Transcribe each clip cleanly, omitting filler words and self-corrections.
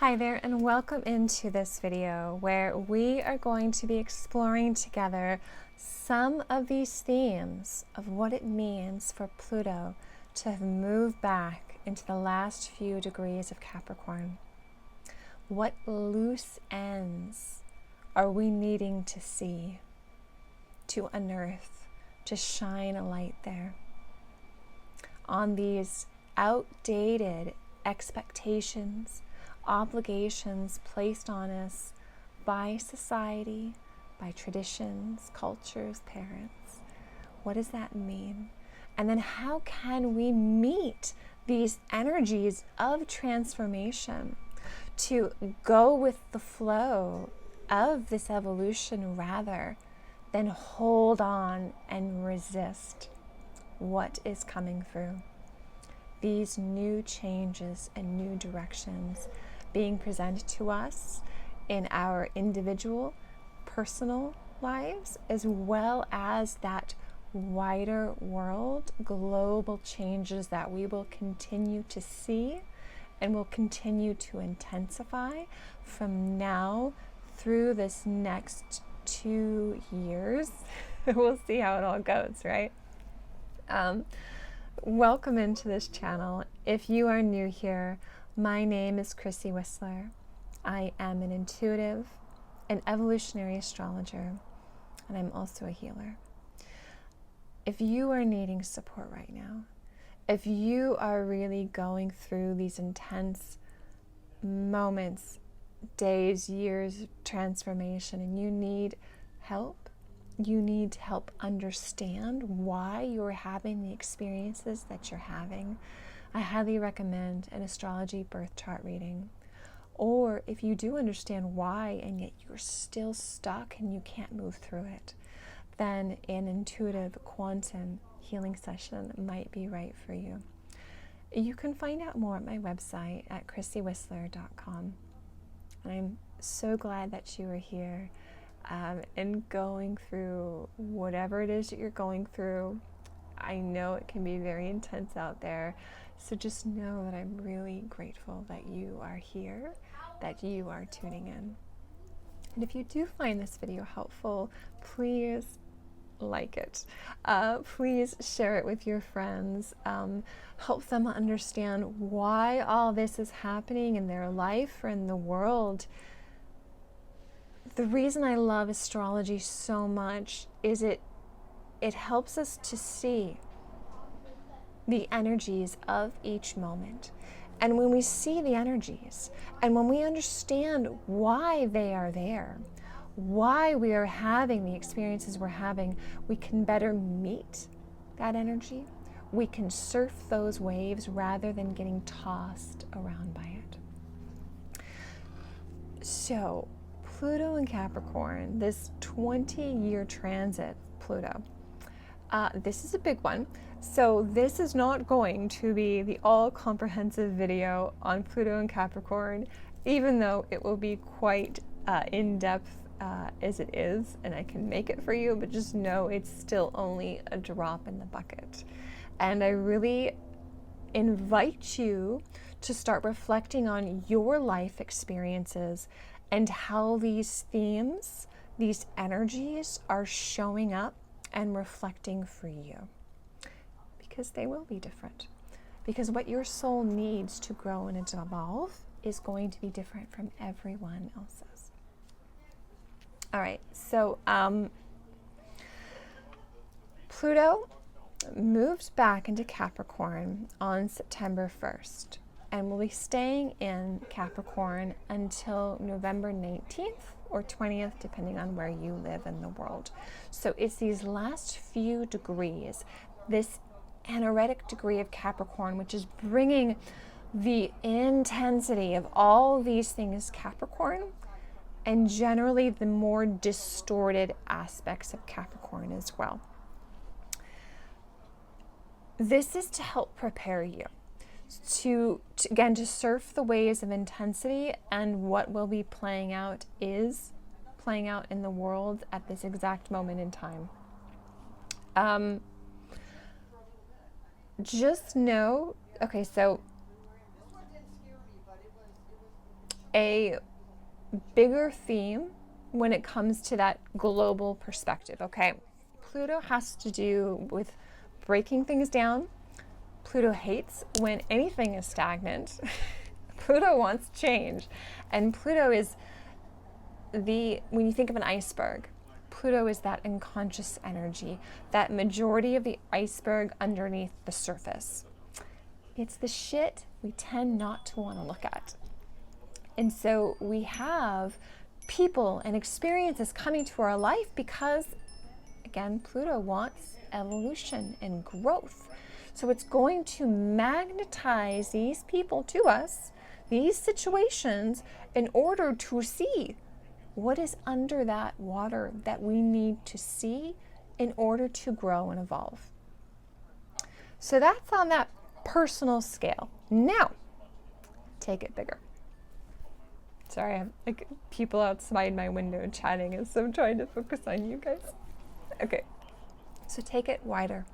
Hi there, and welcome into this video where we are going to be exploring together some of these themes of what it means for Pluto to have moved back into the last few degrees of Capricorn. What loose ends are we needing to see, to unearth, to shine a light there on these outdated expectations, obligations placed on us by society, by traditions, cultures, parents. What does that mean? And then how can we meet these energies of transformation to go with the flow of this evolution rather than hold on and resist what is coming through? These new changes and new directions being presented to us in our individual, personal lives, as well as that wider world, global changes that we will continue to see and will continue to intensify from now through this next 2 years. We'll see how it all goes, right? Welcome into this channel. If you are new here, my name is Chrissy Whistler. I am an intuitive, an evolutionary astrologer, and I'm also a healer. If you are needing support right now, if you are really going through these intense moments, days, years of transformation, and you need help, you need to help understand why you're having the experiences that you're having, I highly recommend an astrology birth chart reading. Or if you do understand why and yet you're still stuck and you can't move through it, then an intuitive quantum healing session might be right for you. You can find out more at my website at chrissywhistler.com. And I'm so glad that you are here and going through whatever it is that you're going through. I know it can be very intense out there, so just know that I'm really grateful that you are here, that you are tuning in. And if you do find this video helpful, please like it. Please share it with your friends. Help them understand why all this is happening in their life or in the world. The reason I love astrology so much is it helps us to see the energies of each moment. And when we see the energies, and when we understand why they are there, why we are having the experiences we're having, we can better meet that energy. We can surf those waves rather than getting tossed around by it. So, Pluto and Capricorn, this 20-year transit, Pluto, this is a big one. So this is not going to be the all-comprehensive video on Pluto and Capricorn, even though it will be quite in-depth as it is, and I can make it for you, but just know it's still only a drop in the bucket. And I really invite you to start reflecting on your life experiences and how these themes, these energies are showing up and reflecting for you. Because they will be different. Because what your soul needs to grow and to evolve is going to be different from everyone else's. All right, so Pluto moved back into Capricorn on September 1st and will be staying in Capricorn until November 19th or 20th, depending on where you live in the world. So it's these last few degrees, this anaretic degree of Capricorn, which is bringing the intensity of all these things Capricorn, and generally the more distorted aspects of Capricorn as well. This is to help prepare you to again, to surf the waves of intensity, and what will be playing out is playing out in the world at this exact moment in time. Just know, okay, so a bigger theme when it comes to that global perspective, okay? Pluto has to do with breaking things down. Pluto hates when anything is stagnant. Pluto wants change. And Pluto is when you think of an iceberg, Pluto is that unconscious energy, that majority of the iceberg underneath the surface. It's the shit we tend not to want to look at. And so we have people and experiences coming to our life because, again, Pluto wants evolution and growth. So it's going to magnetize these people to us, these situations, in order to see what is under that water that we need to see in order to grow and evolve. So that's on that personal scale. Now, take it bigger. Sorry, I have like people outside my window chatting as I'm trying to focus on you guys. Okay, so take it wider,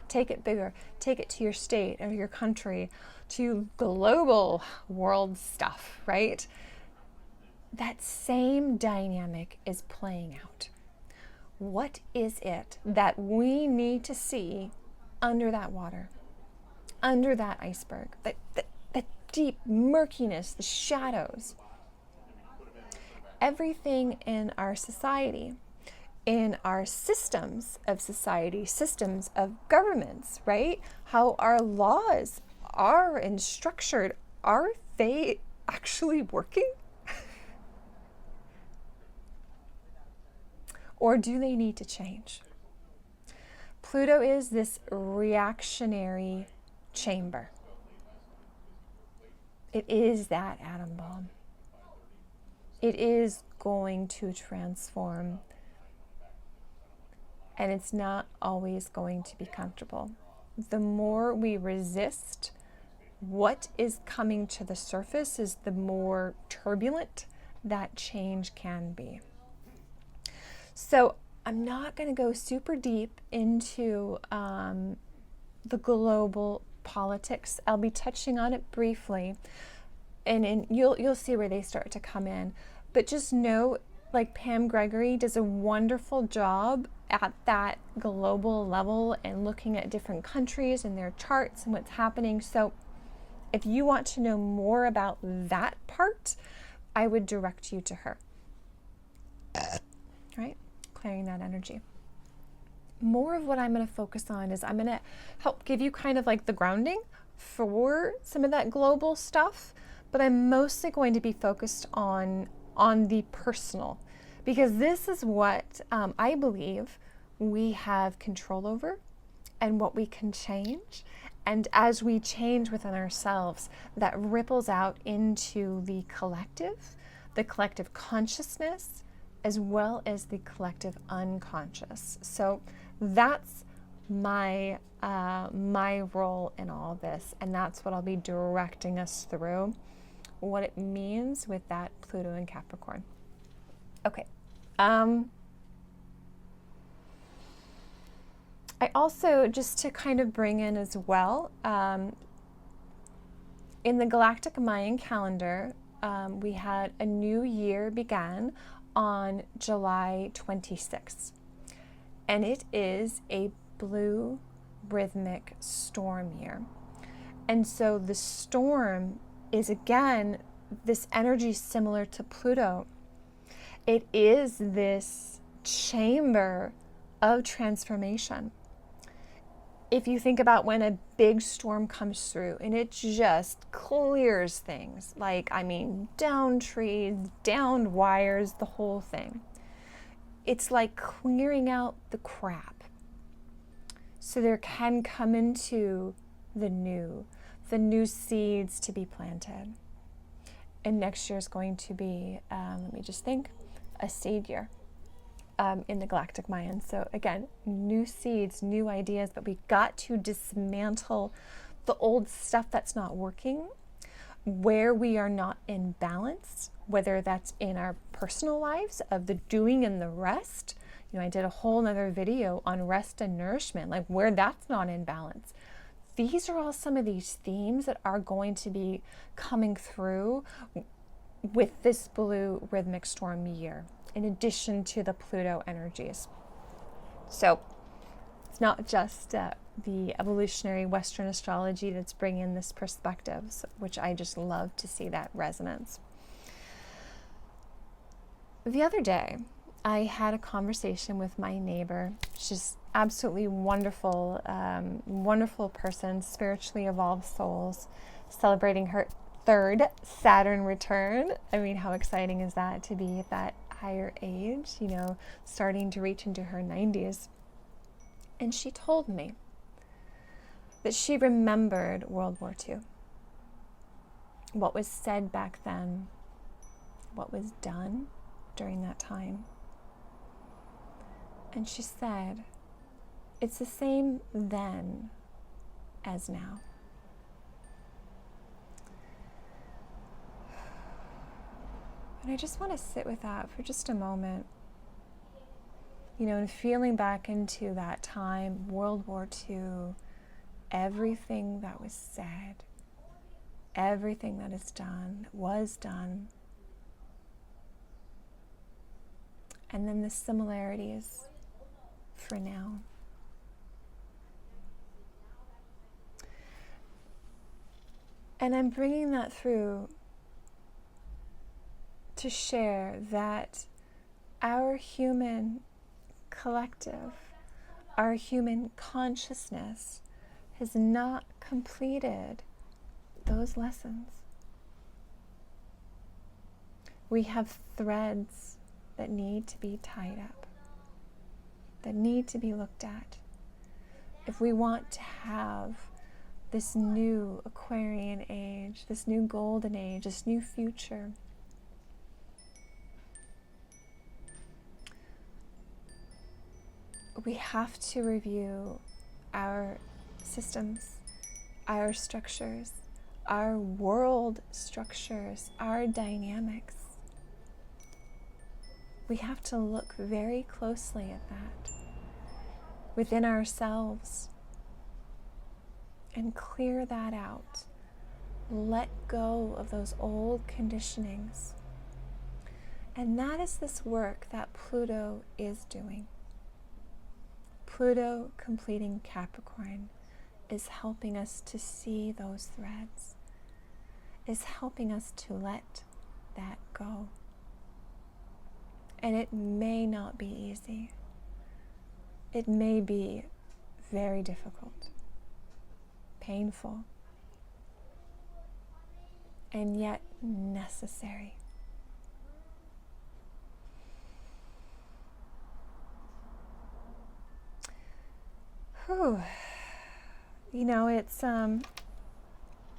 take it bigger, take it to your state or your country, to global world stuff, right? That same dynamic is playing out. What is it that we need to see under that water, under that iceberg, that deep murkiness, the shadows? Everything in our society, in our systems of society, systems of governments, right? How our laws are and structured, are they actually working? Or do they need to change? Pluto is this reactionary chamber. It is that atom bomb. It is going to transform. And it's not always going to be comfortable. The more we resist what is coming to the surface, is the more turbulent that change can be. So I'm not going to go super deep into the global politics. I'll be touching on it briefly, and you'll see where they start to come in. But just know, like, Pam Gregory does a wonderful job at that global level and looking at different countries and their charts and what's happening. So if you want to know more about that part, I would direct you to her. Right? Clearing that energy. More of what I'm going to focus on is I'm going to help give you kind of like the grounding for some of that global stuff, but I'm mostly going to be focused on the personal, because this is what I believe we have control over and what we can change. And as we change within ourselves, that ripples out into the collective consciousness, as well as the collective unconscious. So that's my role in all this, and that's what I'll be directing us through, what it means with that Pluto and Capricorn. Okay. I also, just to kind of bring in as well, in the Galactic Mayan calendar, we had a new year began on July 26th, and it is a blue rhythmic storm year. And so the storm is, again, this energy similar to Pluto. It is this chamber of transformation. If you think about when a big storm comes through and it just clears things, like, I mean, down trees, down wires, the whole thing. It's like clearing out the crap. So there can come into the new seeds to be planted. And next year is going to be, let me just think, a seed year. In the Galactic Mayan. So again, new seeds, new ideas, but we've got to dismantle the old stuff that's not working, where we are not in balance, whether that's in our personal lives of the doing and the rest. You know, I did a whole nother video on rest and nourishment, like where that's not in balance. These are all some of these themes that are going to be coming through with this blue rhythmic storm year, in addition to the Pluto energies. So it's not just the evolutionary Western astrology that's bringing this perspective, which I just love to see that resonance. The other day, I had a conversation with my neighbor. She's absolutely wonderful, wonderful person, spiritually evolved souls, celebrating her 3rd Saturn return. I mean, how exciting is that to be at that higher age, you know, starting to reach into her 90s. And she told me that she remembered World War II. What was said back then, what was done during that time. And she said, it's the same then as now. And I just want to sit with that for just a moment. You know, and feeling back into that time, World War II, everything that was said, everything that is done, was done. And then the similarities for now. And I'm bringing that through to share that our human collective, our human consciousness has not completed those lessons. We have threads that need to be tied up, that need to be looked at. If we want to have this new Aquarian age, this new golden age, this new future, we have to review our systems, our structures, our world structures, our dynamics. We have to look very closely at that within ourselves and clear that out. Let go of those old conditionings. And that is this work that Pluto is doing. Pluto completing Capricorn is helping us to see those threads, is helping us to let that go. And it may not be easy. It may be very difficult, painful, and yet necessary. Whew. You know, it's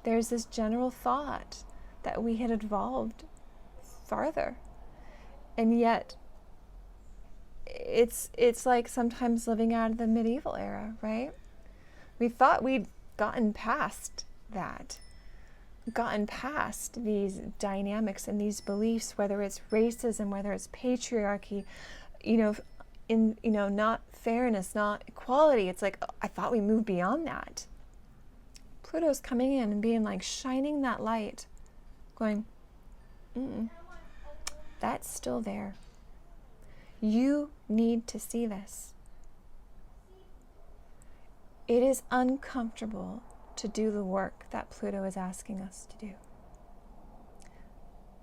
there's this general thought that we had evolved farther, and yet it's like sometimes living out of the medieval era, right? We thought we'd gotten past that, gotten past these dynamics and these beliefs, whether it's racism, whether it's patriarchy, not fairness, not equality. It's like, I thought we moved beyond that. Pluto's coming in and being like, shining that light, going, that's still there. You need to see this. It is uncomfortable to do the work that Pluto is asking us to do.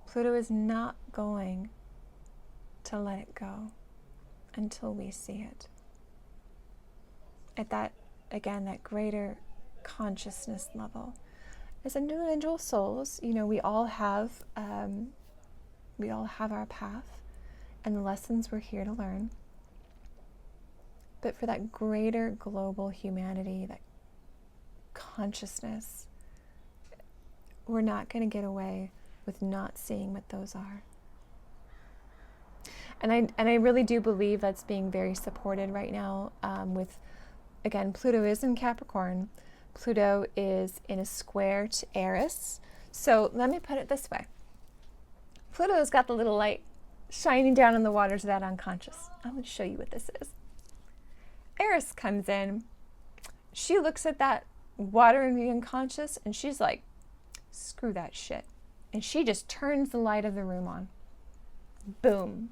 Pluto is not going to let it go until we see it. At that, again, that greater consciousness level. As individual souls, we all have our path and the lessons we're here to learn. But for that greater global humanity, that consciousness, we're not going to get away with not seeing what those are. And I really do believe that's being very supported right now with, again, Pluto is in Capricorn. Pluto is in a square to Eris. So let me put it this way. Pluto's got the little light shining down in the waters of that unconscious. I'm going to show you what this is. Eris comes in. She looks at that water in the unconscious and she's like, screw that shit. And she just turns the light of the room on. Boom.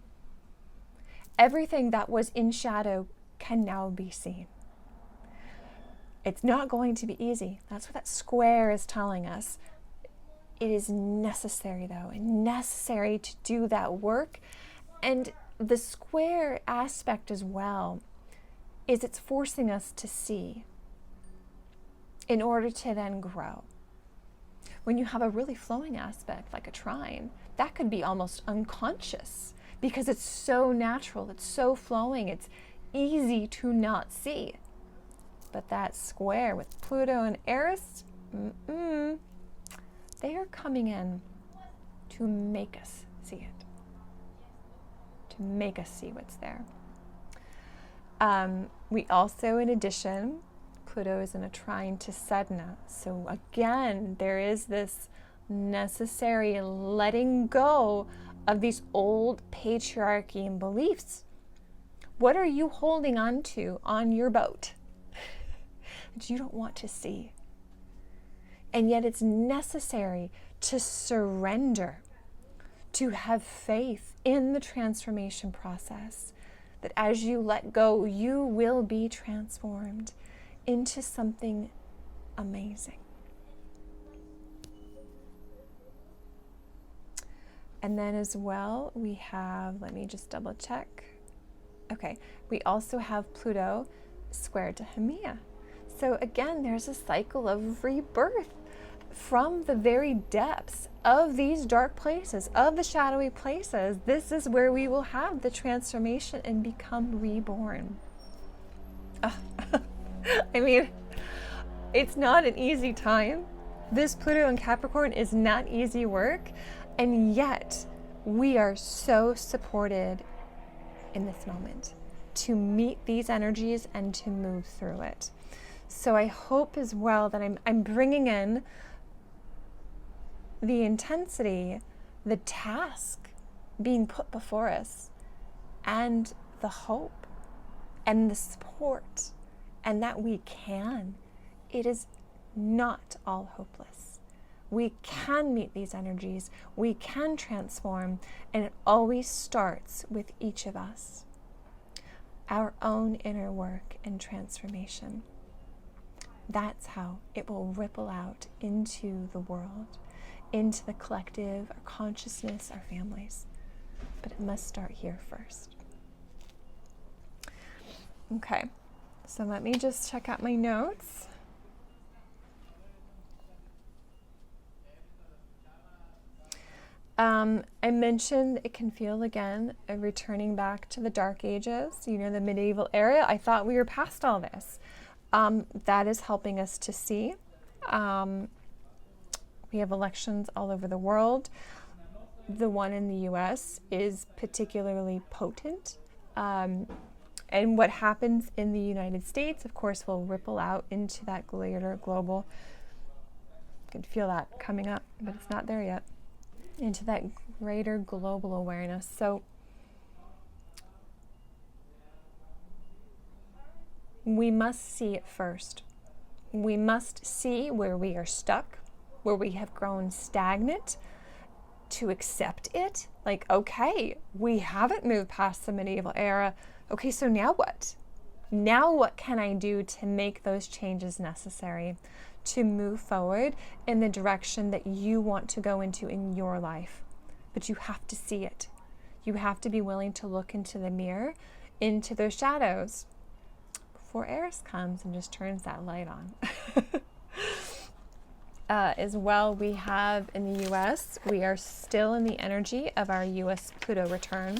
Everything that was in shadow can now be seen. It's not going to be easy. That's what that square is telling us. It is necessary, though, and necessary to do that work. And the square aspect as well is it's forcing us to see in order to then grow. When you have a really flowing aspect like a trine, that could be almost unconscious because it's so natural, it's so flowing, it's easy to not see. But that square with Pluto and Eris, they are coming in to make us see it, to make us see what's there. We also, in addition, Pluto is in a trine to Sedna. So again, there is this necessary letting go of these old patriarchy and beliefs. What are you holding on to on your boat that you don't want to see? And yet it's necessary to surrender, to have faith in the transformation process, that as you let go, you will be transformed into something amazing. And then as well, we have, let me just double check. Okay, we also have Pluto squared to Haumea. So again, there's a cycle of rebirth from the very depths of these dark places, of the shadowy places. This is where we will have the transformation and become reborn. I mean, it's not an easy time. This Pluto in Capricorn is not easy work, and yet we are so supported in this moment to meet these energies and to move through it. So I hope as well that I'm bringing in the intensity, the task being put before us, and the hope and the support, and that we can. It is not all hopeless. We can meet these energies, we can transform, and it always starts with each of us. Our own inner work and transformation. That's how it will ripple out into the world, into the collective, our consciousness, our families. But it must start here first. Okay, so let me just check out my notes. I mentioned it can feel again a returning back to the Dark Ages, the medieval era. I thought we were past all this. That is helping us to see. We have elections all over the world. The one in the US is particularly potent. And what happens in the United States, of course, will ripple out into that greater global. You can feel that coming up, but it's not there yet. Into that greater global awareness. So we must see it first. We must see where we are stuck, where we have grown stagnant, to accept it. Like, okay, we haven't moved past the medieval era. Okay, so now what? Now what can I do to make those changes necessary to move forward in the direction that you want to go into in your life? But you have to see it. You have to be willing to look into the mirror, into those shadows, before Eris comes and just turns that light on. As well, we have in the US, we are still in the energy of our US Pluto return.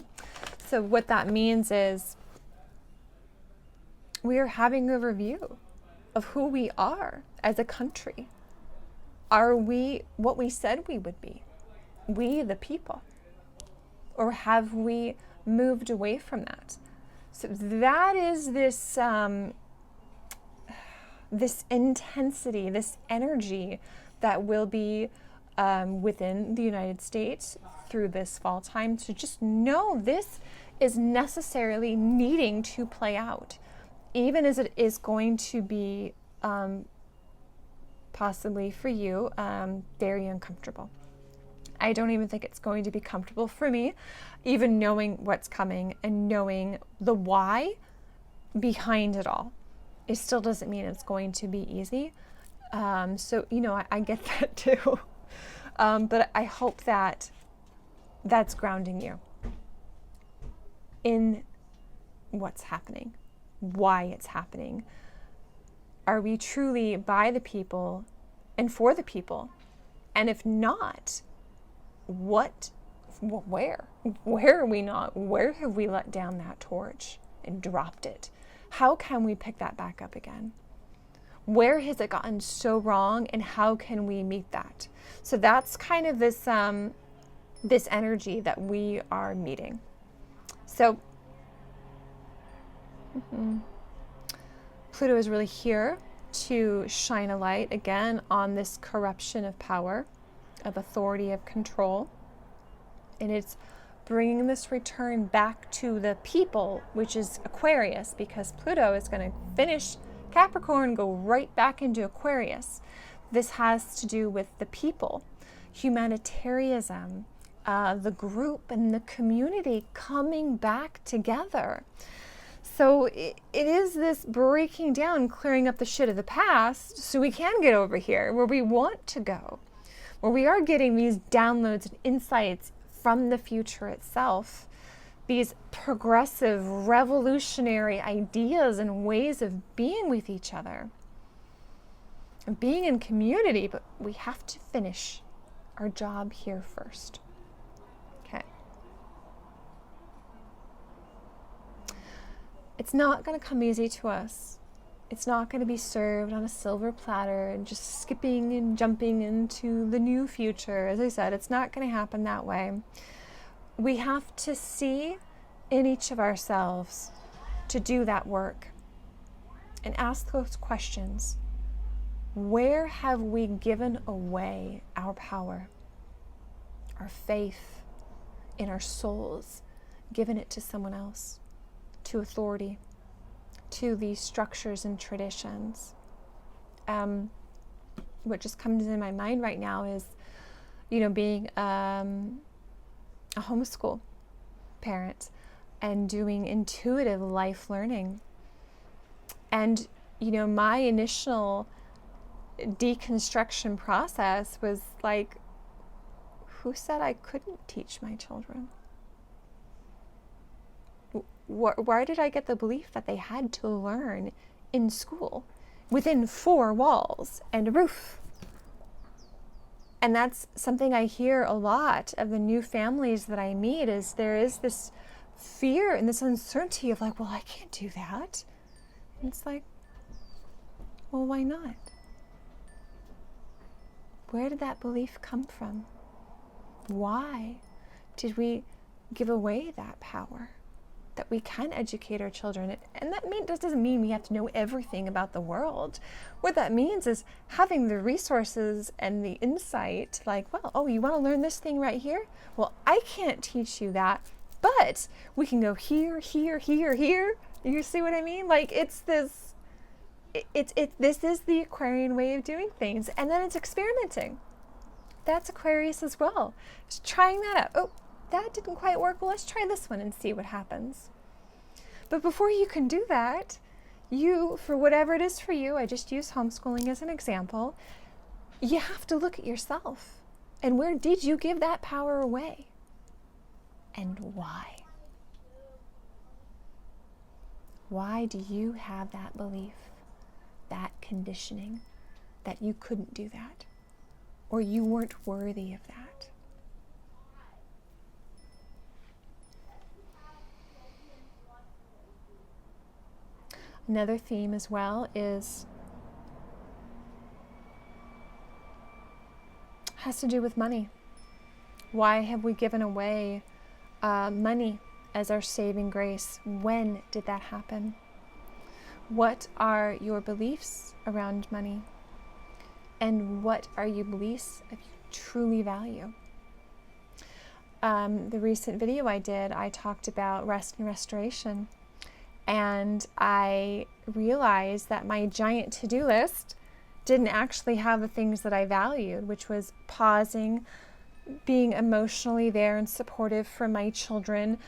So what that means is we are having a review of who we are as a country. Are we what we said we would be? We the people? Or have we moved away from that? So that is this this intensity, this energy that will be within the United States through this fall time. So just know this is necessarily needing to play out, even as it is going to be possibly for you very uncomfortable. I don't even think it's going to be comfortable for me, even knowing what's coming and knowing the why behind it all. It still doesn't mean it's going to be easy. So, I get that too. But I hope that that's grounding you in what's happening, why it's happening. Are we truly by the people and for the people? And if not, where are we not? Where have we let down that torch and dropped it? How can we pick that back up again? Where has it gotten so wrong, and how can we meet that? So that's kind of this this energy that we are meeting. So Pluto is really here to shine a light again on this corruption of power, of authority, of control. And it's bringing this return back to the people, which is Aquarius, because Pluto is going to finish Capricorn, go right back into Aquarius. This has to do with the people, humanitarianism, the group and the community coming back together. So it is this breaking down, clearing up the shit of the past so we can get over here where we want to go, where we are getting these downloads and insights from the future itself, these progressive, revolutionary ideas and ways of being with each other, and being in community. But we have to finish our job here first. Okay. It's not going to come easy to us. It's not going to be served on a silver platter and just skipping and jumping into the new future. As I said, it's not going to happen that way. We have to see in each of ourselves to do that work and ask those questions. Where have we given away our power, our faith in our souls, given it to someone else, to authority, to these structures and traditions? What just comes in my mind right now is, being a homeschool parent and doing intuitive life learning. And, my initial deconstruction process was like, who said I couldn't teach my children? Where did I get the belief that they had to learn in school within 4 walls and a roof? And that's something I hear a lot of the new families that I meet, is there is this fear and this uncertainty of like, well, I can't do that. And it's like, well, why not? Where did that belief come from? Why did we give away that power? That we can educate our children. And that doesn't mean we have to know everything about the world. What that means is having the resources and the insight, like, well, oh, you want to learn this thing right here? Well, I can't teach you that, but we can go here, here, here, here. You see what I mean? Like, this is the Aquarian way of doing things. And then it's experimenting. That's Aquarius as well. Just trying that out. Oh, that didn't quite work. Well, let's try this one and see what happens. But before you can do that, you, for whatever it is for you, I just use homeschooling as an example, you have to look at yourself. And where did you give that power away? And why? Why do you have that belief, that conditioning, that you couldn't do that? Or you weren't worthy of that? Another theme as well has to do with money. Why have we given away money as our saving grace? When did that happen? What are your beliefs around money? And what are your beliefs that you truly value? The recent video I did, I talked about rest and restoration. And I realized that my giant to-do list didn't actually have the things that I valued, which was pausing, being emotionally there and supportive for my children,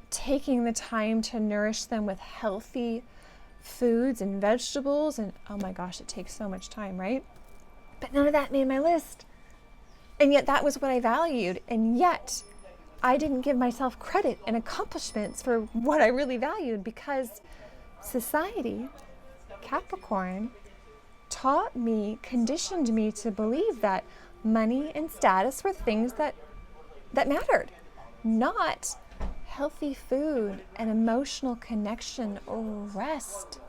taking the time to nourish them with healthy foods and vegetables. And oh my gosh, it takes so much time, right? But none of that made my list. And yet that was what I valued. And yet I didn't give myself credit and accomplishments for what I really valued, because society, Capricorn, taught me, conditioned me to believe that money and status were things that mattered, not healthy food and emotional connection or rest,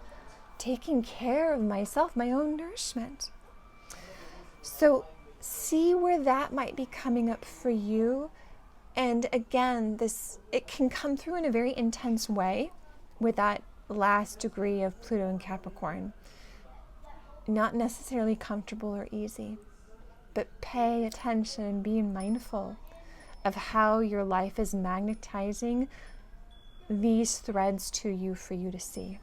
taking care of myself, my own nourishment. So see where that might be coming up for you. And again, it can come through in a very intense way with that last degree of Pluto and Capricorn. Not necessarily comfortable or easy, but pay attention and be mindful of how your life is magnetizing these threads to you for you to see.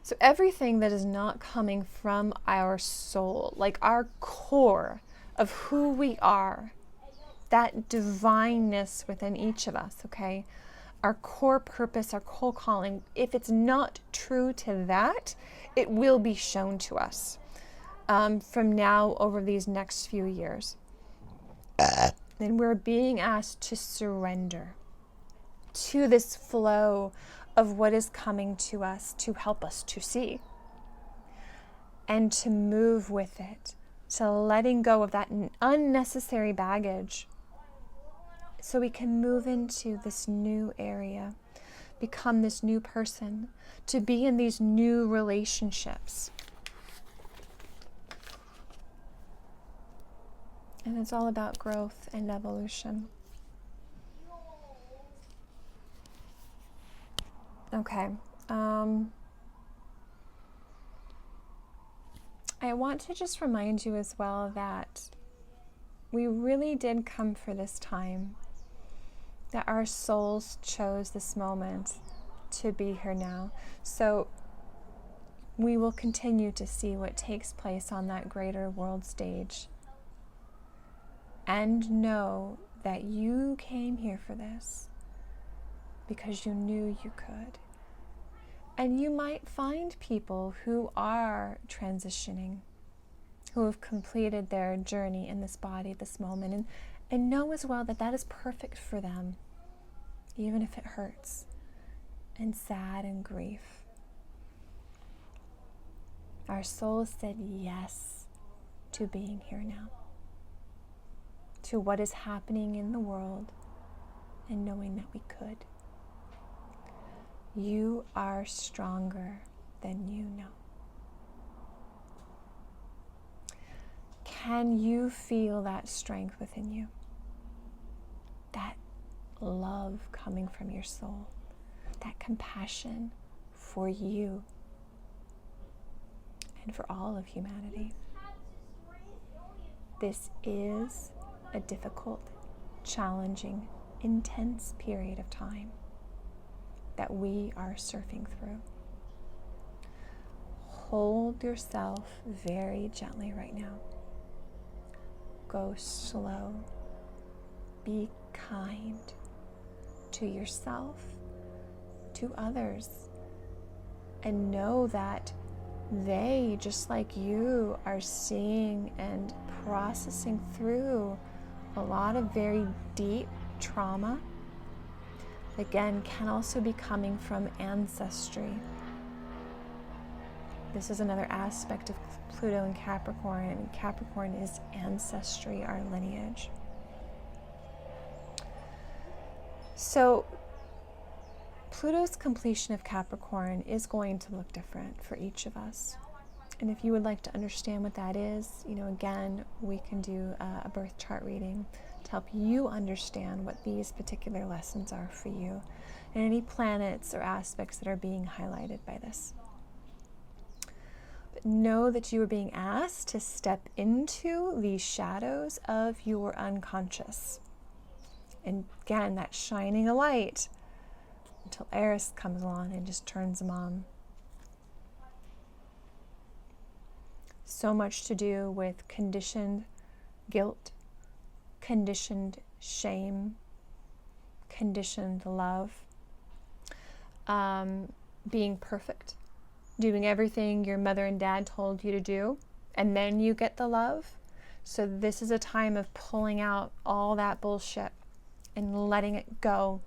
So everything that is not coming from our soul, like our core of who we are, that divineness within each of us, okay? Our core purpose, our core calling, if it's not true to that, it will be shown to us from now over these next few years. And we're being asked to surrender to this flow of what is coming to us to help us to see, and to move with it, to letting go of that unnecessary baggage, so we can move into this new area, become this new person, to be in these new relationships. And it's all about growth and evolution. Okay. I want to just remind you as well that we really did come for this time, that our souls chose this moment to be here now. So we will continue to see what takes place on that greater world stage. And know that you came here for this because you knew you could. And you might find people who are transitioning, who have completed their journey in this body, this moment, and know as well that that is perfect for them, even if it hurts and sad and grief. Our soul said yes to being here now, to what is happening in the world, and knowing that we could. You are stronger than you know. Can you feel that strength within you? That love coming from your soul, that compassion for you and for all of humanity. This is a difficult, challenging, intense period of time that we are surfing through. Hold yourself very gently right now. Go slow. Be kind to yourself, to others, and know that they, just like you, are seeing and processing through a lot of very deep trauma. Again, can also be coming from ancestry. This is another aspect of Pluto and Capricorn, and Capricorn is ancestry, our lineage. So Pluto's completion of Capricorn is going to look different for each of us. And if you would like to understand what that is, again, we can do a birth chart reading to help you understand what these particular lessons are for you and any planets or aspects that are being highlighted by this. But know that you are being asked to step into these shadows of your unconscious. And again, that shining a light until Eris comes along and just turns them on. so much to do with conditioned guilt, conditioned shame, conditioned love, being perfect, doing everything your mother and dad told you to do, and then you get the love. So this is a time of pulling out all that bullshit and letting it go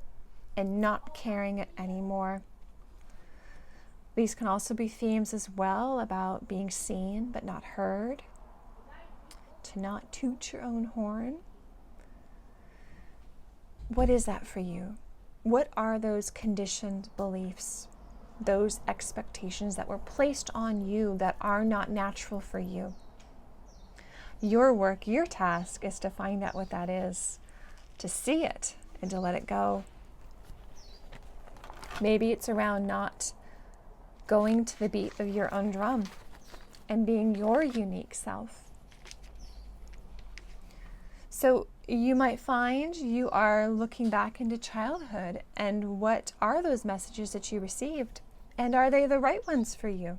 and not carrying it anymore. These can also be themes as well about being seen but not heard, to not toot your own horn. What is that for you? What are those conditioned beliefs, those expectations that were placed on you that are not natural for you? Your work, your task is to find out what that is, to see it and to let it go. Maybe it's around not going to the beat of your own drum and being your unique self. So you might find you are looking back into childhood, and what are those messages that you received? And are they the right ones for you?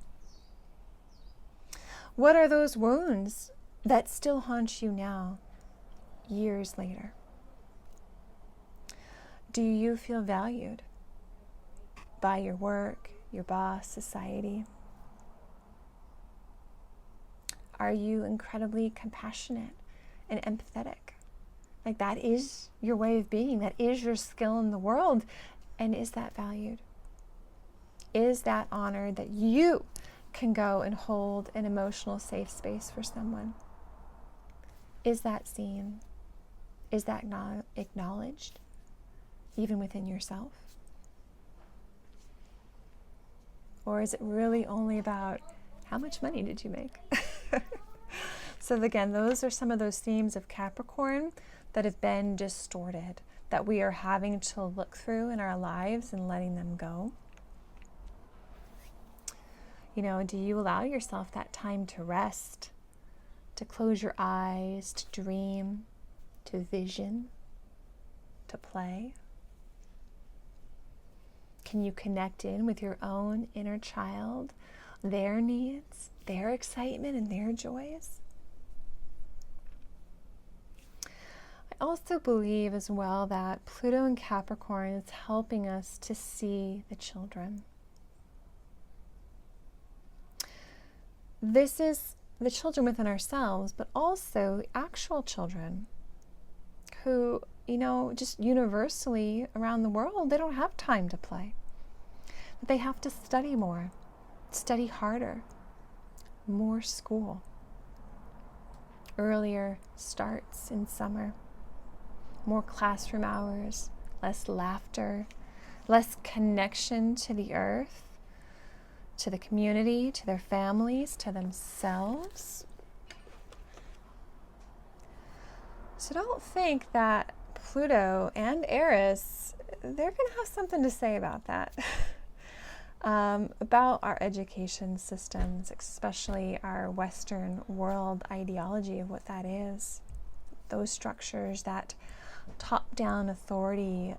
What are those wounds that still haunt you now, years later? Do you feel valued by your work, your boss, society? Are you incredibly compassionate and empathetic? Like, that is your way of being. That is your skill in the world. And is that valued? Is that honored, that you can go and hold an emotional safe space for someone? Is that seen? Is that acknowledged, even within yourself? Or is it really only about how much money did you make? So again, those are some of those themes of Capricorn that have been distorted, that we are having to look through in our lives and letting them go. You know, do you allow yourself that time to rest, to close your eyes, to dream, to vision, to play? Can you connect in with your own inner child, their needs, their excitement, and their joys? I also believe as well that Pluto in Capricorn is helping us to see the children. This is the children within ourselves, but also actual children who, you know, just universally around the world, they don't have time to play. They have to study more, study harder, more school, earlier starts in summer, more classroom hours, less laughter, less connection to the earth, to the community, to their families, to themselves. So don't think that Pluto and Eris, they're going to have something to say about that. About our education systems, especially our Western world ideology of what that is. Those structures, that top-down authority,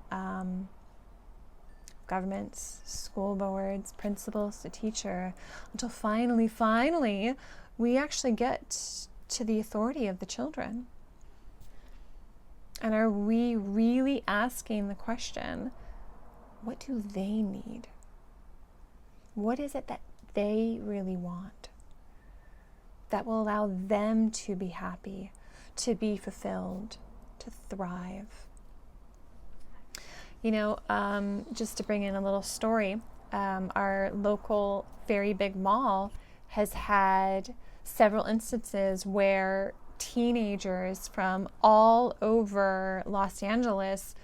governments, school boards, principals, the teacher, until finally, we actually get to the authority of the children. And are we really asking the question, what do they need? What is it that they really want that will allow them to be happy, to be fulfilled, to thrive? You know, just to bring in a little story, our local very big mall has had several instances where teenagers from all over Los Angeles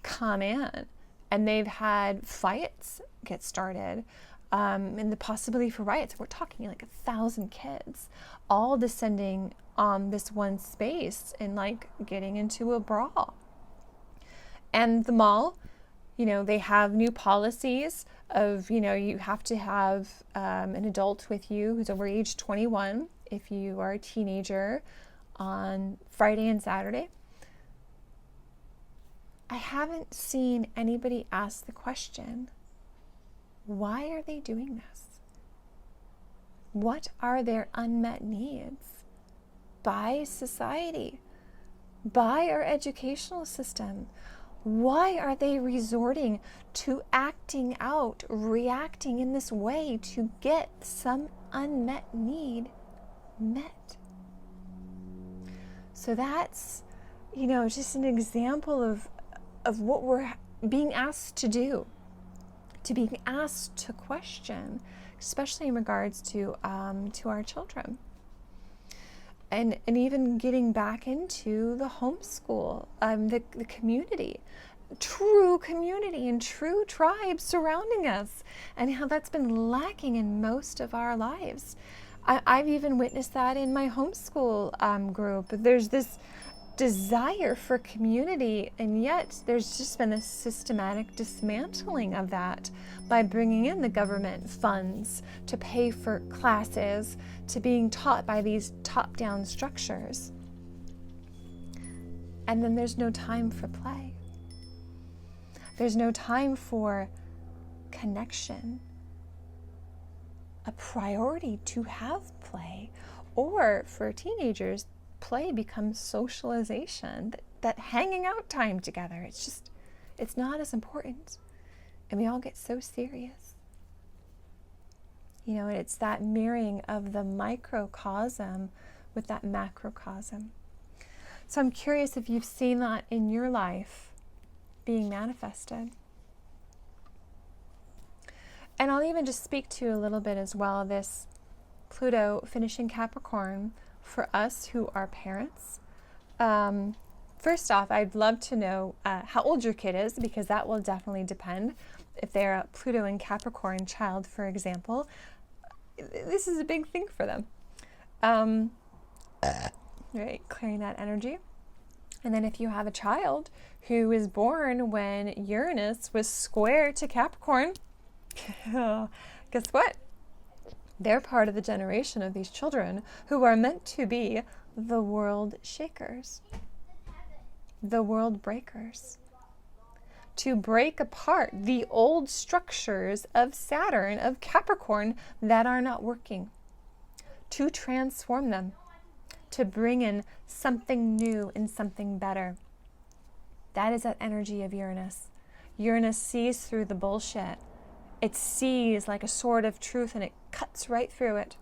come in, and they've had fights get started, and the possibility for riots. We're talking like 1,000 kids all descending on this one space and like getting into a brawl. And the mall, you know, they have new policies of, you know, you have to have an adult with you who's over age 21 if you are a teenager on Friday and Saturday. I haven't seen anybody ask the question, why are they doing this? What are their unmet needs by society, by our educational system? Why are they resorting to acting out, reacting in this way to get some unmet need met? So that's, just an example of what we're being asked to do, to being asked to question, especially in regards to our children. And even getting back into the homeschool, the community, true community and true tribe surrounding us, and how that's been lacking in most of our lives. I've even witnessed that in my homeschool group. There's this desire for community, and yet there's just been a systematic dismantling of that by bringing in the government funds to pay for classes, to being taught by these top-down structures. And then there's no time for play. There's no time for connection, a priority to have play, or for teenagers, play becomes socialization, that hanging out time together. It's not as important. And we all get so serious. And it's that mirroring of the microcosm with that macrocosm. So I'm curious if you've seen that in your life being manifested. And I'll even just speak to a little bit as well, this Pluto finishing Capricorn for us who are parents. First off, I'd love to know how old your kid is, because that will definitely depend. If they're a Pluto and Capricorn child, for example, this is a big thing for them. Right, clearing that energy. And then if you have a child who was born when Uranus was square to Capricorn, guess what? They're part of the generation of these children who are meant to be the world shakers, the world breakers, to break apart the old structures of Saturn, of Capricorn, that are not working, to transform them, to bring in something new and something better. That is that energy of Uranus. Uranus sees through the bullshit. It sees like a sword of truth, and it cuts right through it.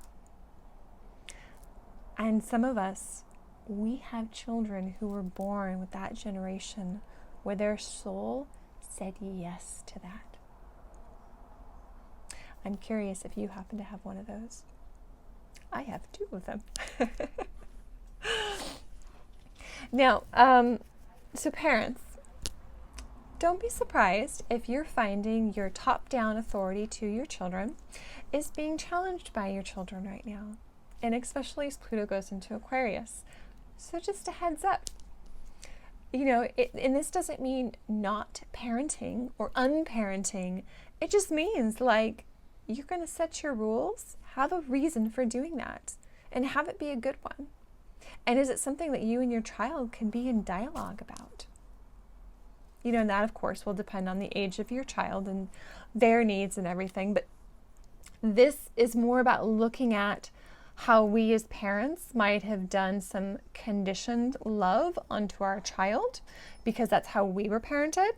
And some of us, we have children who were born with that generation where their soul said yes to that. I'm curious if you happen to have one of those. I have 2 of them. Now, so parents, don't be surprised if you're finding your top-down authority to your children is being challenged by your children right now, and especially as Pluto goes into Aquarius. So just a heads up. And this doesn't mean not parenting or unparenting. It just means you're going to set your rules, have a reason for doing that, and have it be a good one. And is it something that you and your child can be in dialogue about? And that, of course, will depend on the age of your child and their needs and everything. But this is more about looking at how we as parents might have done some conditioned love onto our child because that's how we were parented.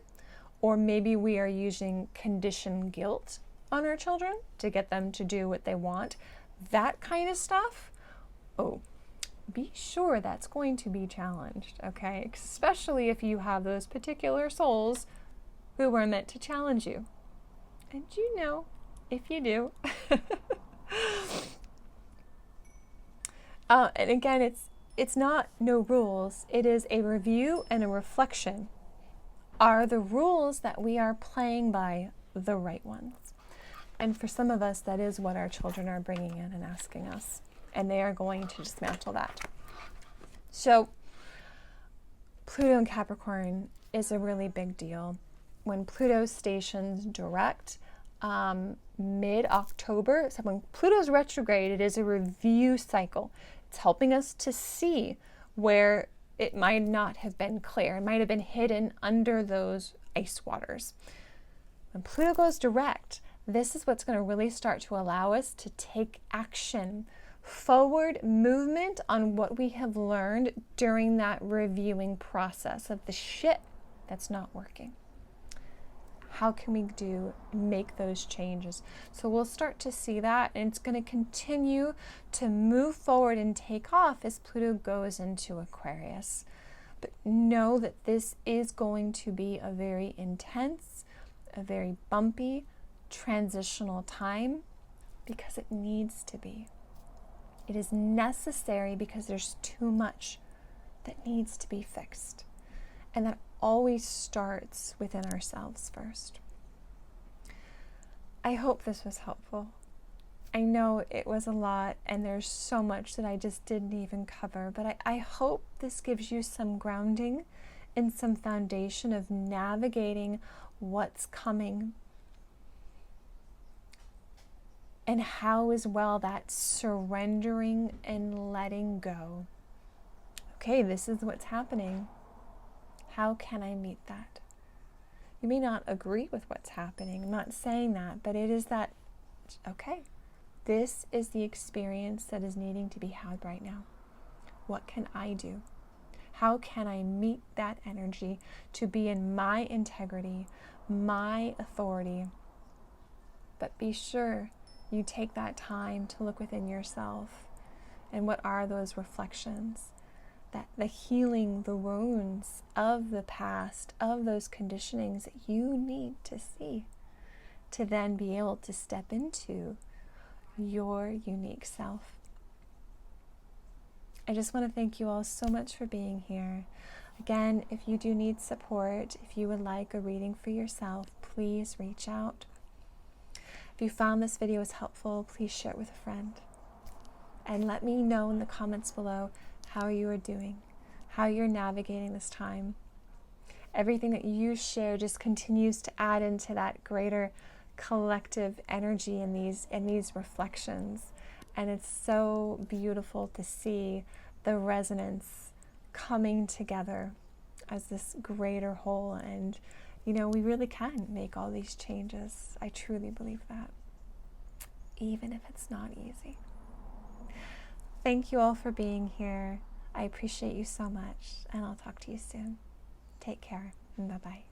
Or maybe we are using conditioned guilt on our children to get them to do what they want. That kind of stuff. Oh, be sure that's going to be challenged, okay? Especially if you have those particular souls who were meant to challenge you. And if you do. And again, it's not no rules. It is a review and a reflection. Are the rules that we are playing by the right ones? And for some of us, that is what our children are bringing in and asking us. And they are going to dismantle that. So Pluto and Capricorn is a really big deal. When Pluto stations direct mid-October, so when Pluto's retrograde, it is a review cycle. It's helping us to see where it might not have been clear. It might have been hidden under those ice waters. When Pluto goes direct, This is what's going to really start to allow us to take action, forward movement on what we have learned during that reviewing process of the shit that's not working. How can we make those changes? So we'll start to see that, and it's going to continue to move forward and take off as Pluto goes into Aquarius. But know that this is going to be a very intense, a very bumpy, transitional time, because it needs to be. It is necessary because there's too much that needs to be fixed. And that always starts within ourselves first. I hope this was helpful. I know it was a lot, and there's so much that I just didn't even cover, but I hope this gives you some grounding and some foundation of navigating what's coming, and how as well that surrendering and letting go. Okay, this is what's happening. How can I meet that? You may not agree with what's happening. I'm not saying that, but it is that, okay, this is the experience that is needing to be had right now. What can I do? How can I meet that energy to be in my integrity, my authority? But be sure you take that time to look within yourself. And what are those reflections? That the healing, the wounds of the past, of those conditionings that you need to see to then be able to step into your unique self. I just want to thank you all so much for being here. Again, if you do need support, if you would like a reading for yourself, please reach out. If you found this video was helpful, please share it with a friend. And let me know in the comments below how you are doing, how you're navigating this time. Everything that you share just continues to add into that greater collective energy in these reflections. And it's so beautiful to see the resonance coming together as this greater whole. And, you know, we really can make all these changes. I truly believe that, even if it's not easy. Thank you all for being here. I appreciate you so much, and I'll talk to you soon. Take care, and bye-bye.